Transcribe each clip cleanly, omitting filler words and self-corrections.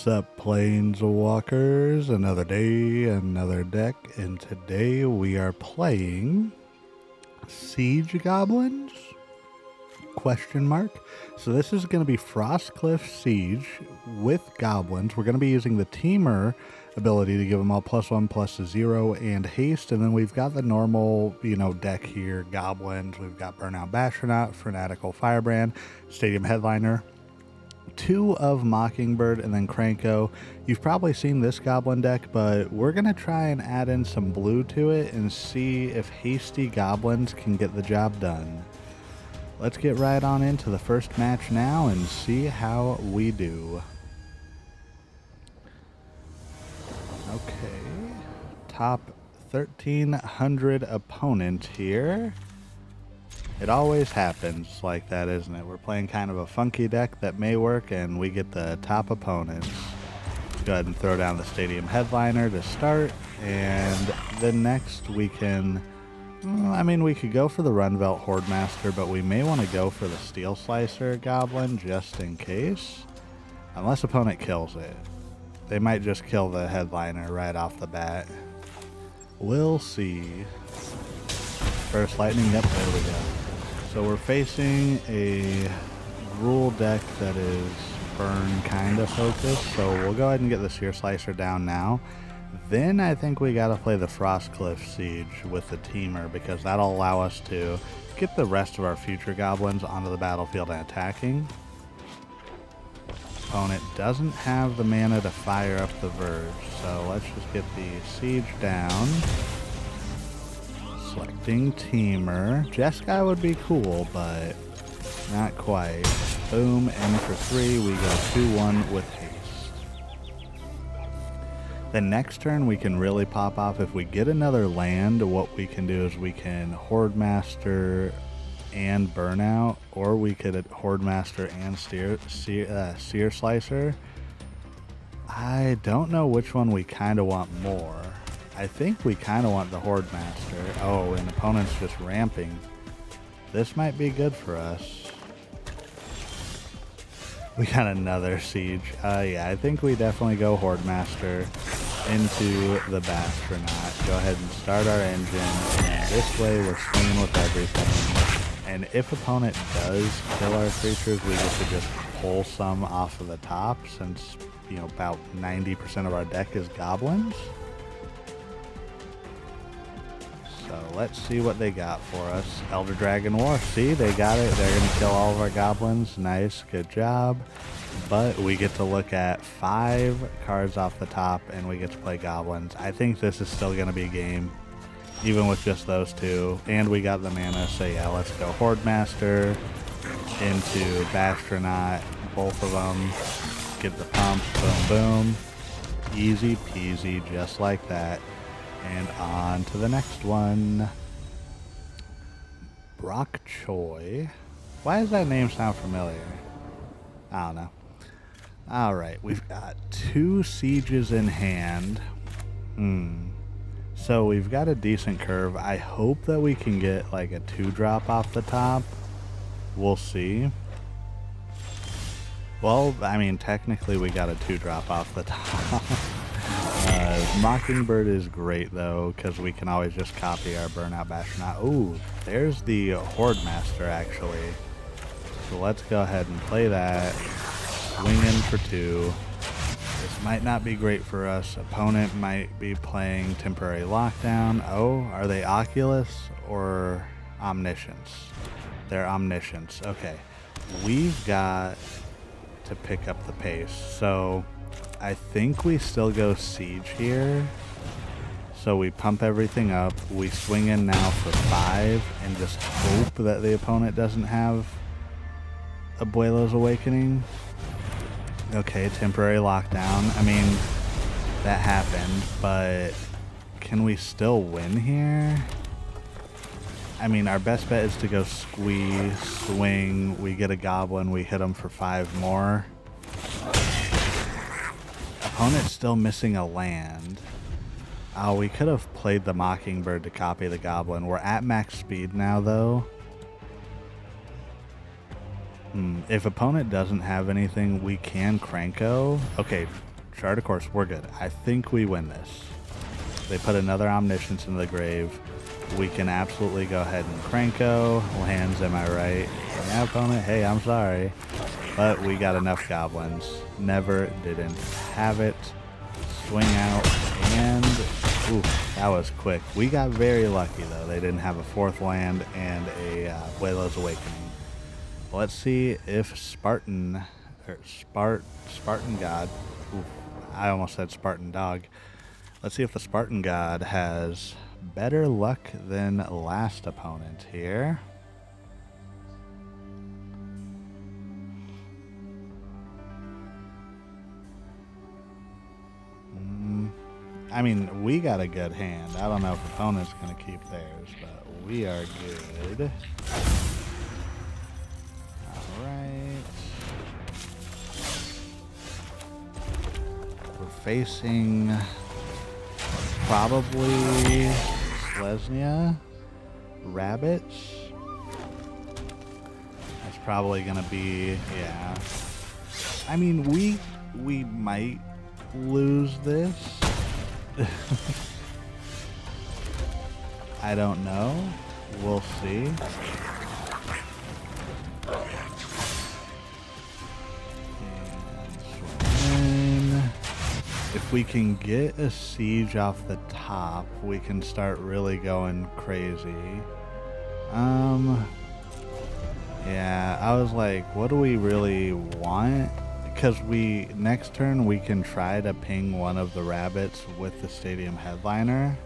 What's up, Planeswalkers? Another day, another deck, and today we are playing Siege Goblins? Question mark. So this is going to be Frostcliff Siege with Goblins. We're going to be using the Teamer ability to give them all +1/+0 and haste, and then we've got the normal, deck here. Goblins. We've got Burnout Bashtronaut, Fanatical Firebrand, Stadium Headliner, 2 of Mockingbird, and then Krenko. You've probably seen this Goblin deck, but we're going to try and add in some blue to it and see if hasty Goblins can get the job done. Let's get right on into the first match now and see how we do. Okay, top 1,300 opponent here. It always happens like that, isn't it? We're playing kind of a funky deck that may work, and we get the top opponents. Let's go ahead and throw down the Stadium Headliner to start, and then next we can... we could go for the Rundvelt Hordemaster, but we may want to go for the Searslicer Goblin just in case. Unless opponent kills it. They might just kill the Headliner right off the bat. We'll see. First lightning, yep, there we go. So we're facing a rule deck that is burn kind of focused, so we'll go ahead and get the Searslicer down now. Then I think we gotta play the Frostcliff Siege with the Teamer, because that'll allow us to get the rest of our future Goblins onto the battlefield and attacking. Opponent doesn't have the mana to fire up the Verge, so let's just get the Siege down. Selecting Teamer. Jeskai would be cool, but not quite. Boom, and for 3, we go 2-1 with haste. The next turn we can really pop off. If we get another land, what we can do is we can Hordemaster and Burnout, or we could Hordemaster and Searslicer. I don't know which one we kind of want more. I think we kind of want the Hordemaster. Oh, and opponent's just ramping. This might be good for us. We got another Siege. Yeah, I think we definitely go Hordemaster into the Bashtronaut. Go ahead and start our engine. And this way we're swinging with everything. And if opponent does kill our creatures, we get to just pull some off of the top, since, about 90% of our deck is Goblins. So let's see what they got for us. Elder Dragon War. See, they got it. They're going to kill all of our Goblins. Nice. Good job. But we get to look at 5 cards off the top, and we get to play Goblins. I think this is still going to be a game, even with just those 2. And we got the mana, so yeah, let's go Hordemaster into Bashtronaut. Both of them. Get the pump. Boom, boom. Easy peasy, just like that. And on to the next one. Brock Choi. Why does that name sound familiar? I don't know. Alright, we've got 2 Sieges in hand. So we've got a decent curve. I hope that we can get like a 2-drop off the top. We'll see. Well, technically we got a 2-drop off the top. Mockingbird is great though, because we can always just copy our Burnout Bashtronaut. Ooh, there's the Hordemaster actually. So let's go ahead and play that. Swing in for 2. This might not be great for us. Opponent might be playing Temporary Lockdown. Oh, are they Oculus or Omniscience? They're Omniscience. Okay. We've got to pick up the pace. So I think we still go Siege here. So we pump everything up. We swing in now for 5 and just hope that the opponent doesn't have Abuelo's Awakening. Okay, Temporary Lockdown. That happened, but can we still win here? Our best bet is to go Squee, swing, we get a Goblin, we hit him for 5 more. Opponent's still missing a land. Oh, we could have played the Mockingbird to copy the Goblin. We're at max speed now, though. If opponent doesn't have anything, we can Krenko. Okay, Shard of Course, we're good. I think we win this. They put another Omniscience into the grave. We can absolutely go ahead and Krenko. Lands, am I right? Yeah, opponent, hey, I'm sorry. But we got enough Goblins. Never didn't have it. Swing out, and ooh, that was quick. We got very lucky, though. They didn't have a 4th land and a Wayla's Awakening. Let's see if Spartan God, ooh, I almost said Spartan Dog. Let's see if the Spartan God has better luck than last opponent here. I mean, we got a good hand. I don't know if opponent's going to keep theirs, but we are good. Alright. We're facing probably Selesnya, Rabbits. That's probably going to be, yeah. I mean, we might lose this. I don't know. We'll see. And if we can get a siege off the top, we can start really going crazy. Yeah, I was like, what do we really want? Because next turn we can try to ping one of the rabbits with the stadium headliner,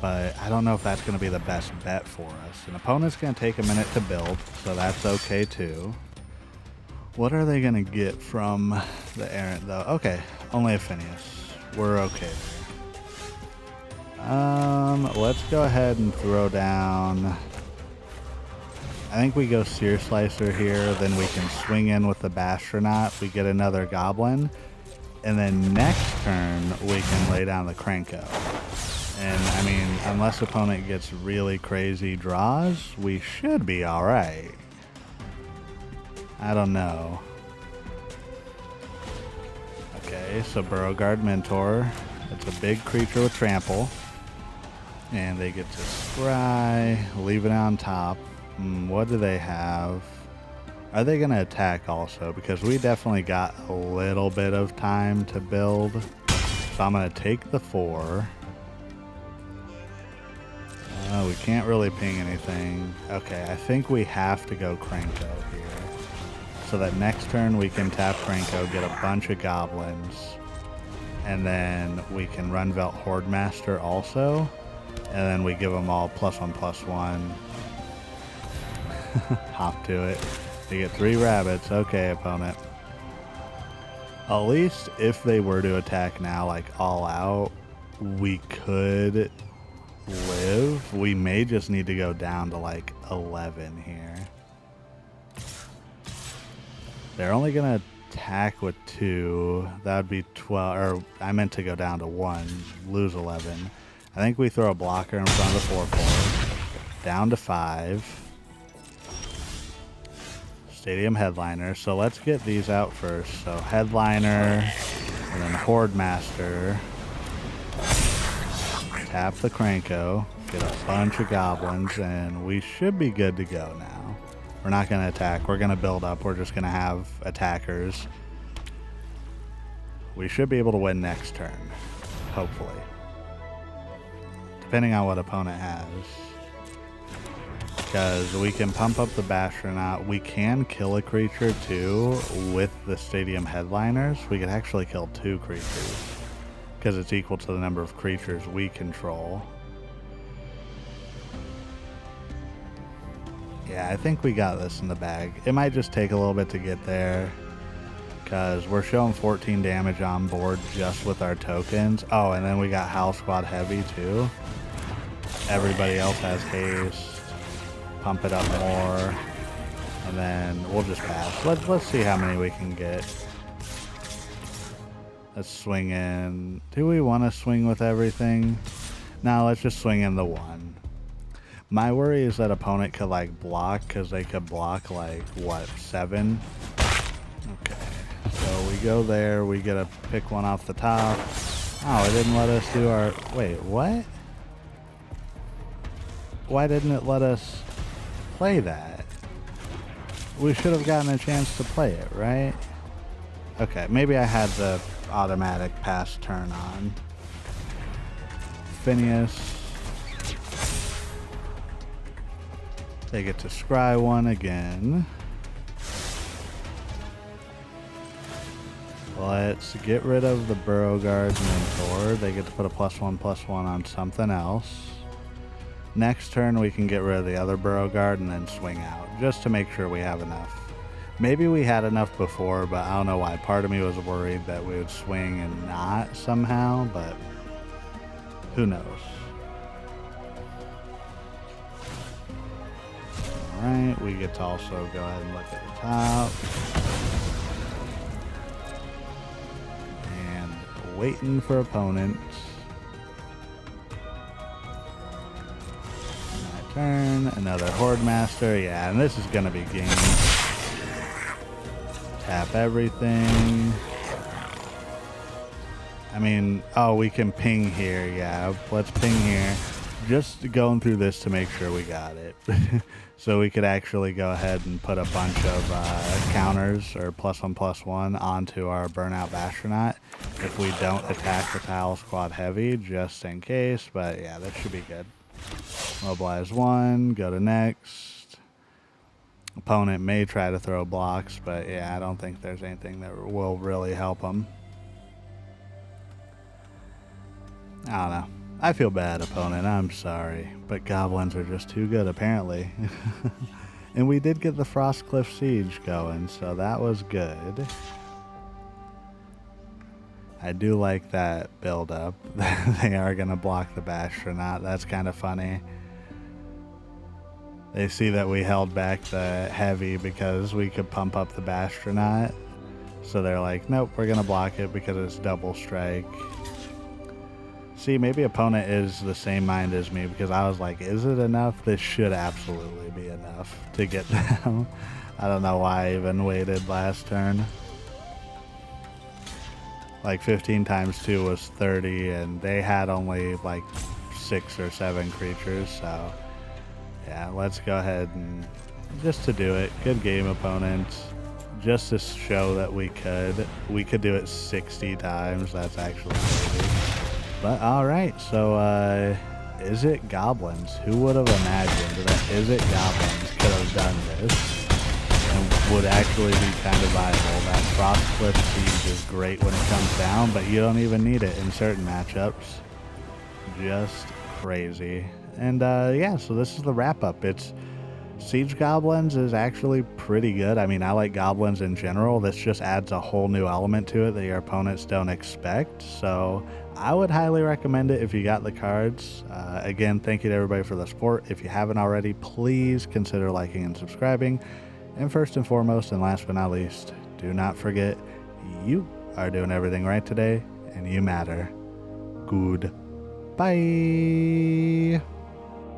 but I don't know if that's going to be the best bet for us. An opponent's going to take a minute to build, so that's okay too. What are they going to get from the errant though? Okay, only a Phineas. We're okay there. Let's go ahead and throw down. I think we go Searslicer here, then we can swing in with the Bashtronaut, we get another Goblin, and then next turn we can lay down the Krenko. And I mean, unless opponent gets really crazy draws, we should be alright. I don't know. Okay, so Burrowguard Mentor. It's a big creature with trample. And they get to scry, leave it on top. What do they have? Are they going to attack also? Because we definitely got a little bit of time to build. So I'm going to take the 4. We can't really ping anything. Okay, I think we have to go Krenko here. So that next turn we can tap Krenko, get a bunch of Goblins. And then we can Rundvelt Hordemaster also. And then we give them all +1/+1. Hop to it. You get 3 rabbits. Okay, opponent. At least if they were to attack now, like all out, we could live. We may just need to go down to like 11 here. They're only going to attack with 2. That would be 12. Or I meant to go down to 1. Lose 11. I think we throw a blocker in front of the 4/4. Down to 5. Stadium Headliner. So let's get these out first. So Headliner, and then Hordemaster. Tap the Krenko, get a bunch of Goblins, and we should be good to go now. We're not going to attack. We're going to build up. We're just going to have attackers. We should be able to win next turn, hopefully. Depending on what opponent has. Because we can pump up the Bashtronaut. We can kill a creature too with the Stadium Headliners. We could actually kill 2 creatures because it's equal to the number of creatures we control. Yeah, I think we got this in the bag. It might just take a little bit to get there because we're showing 14 damage on board just with our tokens. Oh, and then we got Howlsquad Heavy too. Everybody else has haste. Pump it up more, and then we'll just pass. Let's see how many we can get. Let's swing in. Do we want to swing with everything? No, let's just swing in the 1. My worry is that opponent could like block, because they could block like what, 7? Okay, so we we go there, we get to pick one off the top. Oh, it didn't let us do our... Wait, what? Why didn't it let us play that? We should have gotten a chance to play it, right? Okay, maybe I had the automatic pass turn on. Phineas. They get to scry one again. Let's get rid of the Burrow Guard's mentor. They get to put a +1/+1 on something else. Next turn we can get rid of the other Burrow Guard and then swing out, just to make sure we have enough. Maybe we had enough before, but I don't know why. Part of me was worried that we would swing and not somehow, but who knows. Alright, we get to also go ahead and look at the top. And waiting for opponents. My turn, another Hordemaster. Yeah, and this is going to be game. Tap everything. I mean, oh, we can ping here. Yeah, let's ping here. Just going through this to make sure we got it. So we could actually go ahead and put a bunch of counters or +1/+1 onto our Burnout Bashtronaut if we don't attack with Howlsquad Heavy, just in case. But yeah, that should be good. Mobilize one, go to next. Opponent may try to throw blocks, but yeah, I don't think there's anything that will really help them. I don't know. I feel bad, opponent. I'm sorry. But goblins are just too good, apparently. And we did get the Frostcliff Siege going, so that was good. I do like that build-up. They are going to block the Bashtronaut. That's kind of funny. They see that we held back the Heavy because we could pump up the Bashtronaut. So they're like, nope, we're going to block it because it's double strike. See, maybe opponent is the same mind as me because I was like, is it enough? This should absolutely be enough to get them. I don't know why I even waited last turn. Like 15 times 2 was 30 and they had only like 6 or 7 creatures. So yeah, let's go ahead and just to do it. Good game, opponent. Just to show that we could do it 60 times. That's actually crazy. But alright, so Is It Goblins? Who would have imagined that Is It Goblins could have done this and would actually be kind of viable? That Frostcliff Siege is great when it comes down, but you don't even need it in certain matchups. Just crazy. And yeah, so this is the wrap up. It's Siege Goblins is actually pretty good. I mean, I like goblins in general. This just adds a whole new element to it that your opponents don't expect. So I would highly recommend it if you got the cards. Again, thank you to everybody for the support. If you haven't already, please consider liking and subscribing. And first and foremost, and last but not least, do not forget, you are doing everything right today, and you matter. Goodbye.